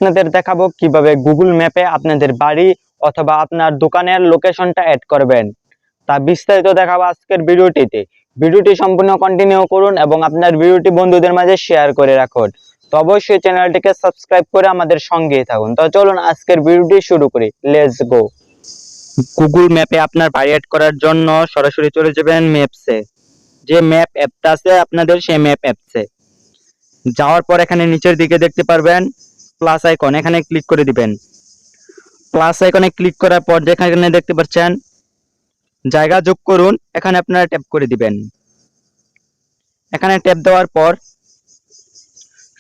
আপনাদের দেখাবো কিভাবে গুগল ম্যাপে আপনাদের বাড়ি অথবা আপনার দোকানের লোকেশনটা অ্যাড করবেন। তা বিস্তারিত দেখাবো আজকের ভিডিওটিতে। ভিডিওটি সম্পূর্ণ কন্টিনিউ করুন এবং আপনার ভিডিওটি বন্ধুদের মাঝে শেয়ার করে রাখুন। তো অবশ্যই চ্যানেলটিকে সাবস্ক্রাইব করে আমাদের সঙ্গেই থাকুন। তো চলুন আজকের ভিডিওটি শুরু করি। Let's go. গুগল ম্যাপে আপনার বাড়ি অ্যাড করার জন্য সরাসরি চলে যাবেন ম্যাপসে। যে ম্যাপ অ্যাপটা আছে আপনাদের, সেই ম্যাপ অ্যাপসে যাওয়ার পর এখানে নিচের দিকে দেখতে পারবেন প্লাস আইকন, এখানে ক্লিক করে দিবেন। প্লাস আইকনে ক্লিক করার পর যেখানে দেখতে পাচ্ছেন জায়গা যোগ করুন, এখানে আপনারা ট্যাপ করে দিবেন। এখানে ট্যাপ দেওয়ার পর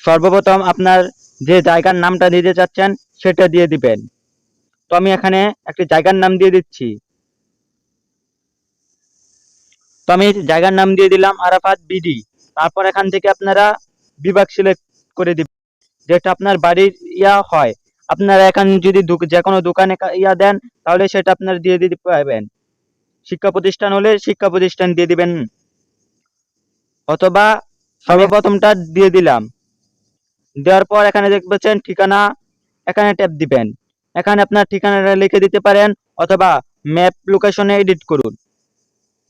সর্বপ্রথম আপনার যে জায়গার নামটা দিতে চাচ্ছেন সেটা দিয়ে দিবেন। তো আমি এখানে একটি জায়গার নাম দিয়ে দিচ্ছি। তো আমি জায়গার নাম দিয়ে দিলাম আরাফাত বিডি। তারপর এখান থেকে আপনারা বিভাগ সিলেক্ট করে দিবেন যেটা আপনার বাড়ির হয়। আপনারা এখানে যদি যে কোনো দোকানে দেন তাহলে সেটা আপনারা দিয়ে দিতে পারবেন। শিক্ষা প্রতিষ্ঠান হলে শিক্ষা প্রতিষ্ঠান দিয়ে দিবেন, অথবা সর্বপ্রথমটা দিয়ে দিলাম। দেওয়ার পর এখানে দেখতে পাচ্ছেন ঠিকানা, এখানে ট্যাপ দিবেন। এখানে আপনার ঠিকানাটা লিখে দিতে পারেন অথবা ম্যাপ লোকেশনে এডিট করুন।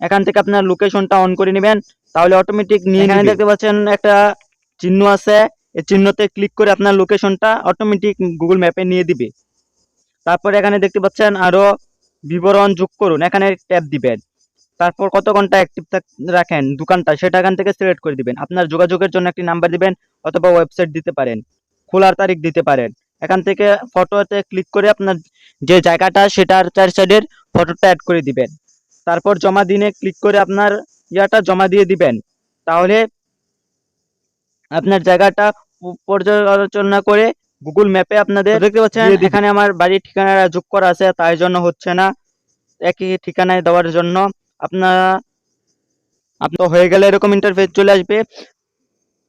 এখান থেকে আপনার লোকেশনটা অন করে নেবেন, তাহলে অটোমেটিক নিয়ে এখানে দেখতে পাচ্ছেন একটা চিহ্ন আছে, এই চিহ্নতে ক্লিক করে আপনার লোকেশনটা অটোমেটিক গুগল ম্যাপে নিয়ে দিবে। তারপর এখানে দেখতে পাচ্ছেন আরো বিবরণ যোগ করুন, এখানে ট্যাপ দিবেন। তারপর কত ঘন্টা অ্যাক্টিভ রাখেন দোকানটা সেটা এখান থেকে সিলেক্ট করে দিবেন। আপনার যোগাযোগের জন্য একটি নাম্বার দিবেন অথবা ওয়েবসাইট দিতে পারেন, খোলার তারিখ দিতে পারেন। এখান থেকে ফটোতে ক্লিক করে আপনার যে জায়গাটা সেটার 4 সাইডের ফটোটা অ্যাড করে দিবেন। তারপর জমা দিনে ক্লিক করে আপনার জমা দিয়ে দিবেন। তাহলে আপনার জায়গাটা পর্যালোচনা করে গুগল ম্যাপে আপনাদের দেখতে পাচ্ছেন এখানে আমার বাড়ির ঠিকানাটা যোগ করা আছে, তাই জন্য হচ্ছে না। একই ঠিকানায় দেওয়ার জন্য আপনার হয়ে গেলে এরকম ইন্টারফেস চলে আসবে।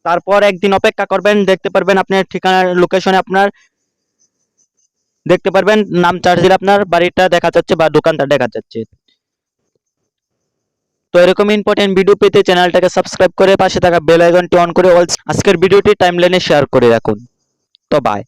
তারপর একদিন অপেক্ষা করবেন, দেখতে পারবেন আপনার ঠিকানার লোকেশনে আপনার দেখতে পারবেন নাম চার্জ দিলে আপনার বাড়িটা দেখা যাচ্ছে বা দোকানটা দেখা যাচ্ছে। তো এরকম ইম্পর্টেন্ট ভিডিও পেতে চ্যানেলটাকে সাবস্ক্রাইব করে পাশে থাকা বেল আইকনটি অন করে আজকের ভিডিওটি টাইমলাইনে শেয়ার করে রাখুন। তো বাই।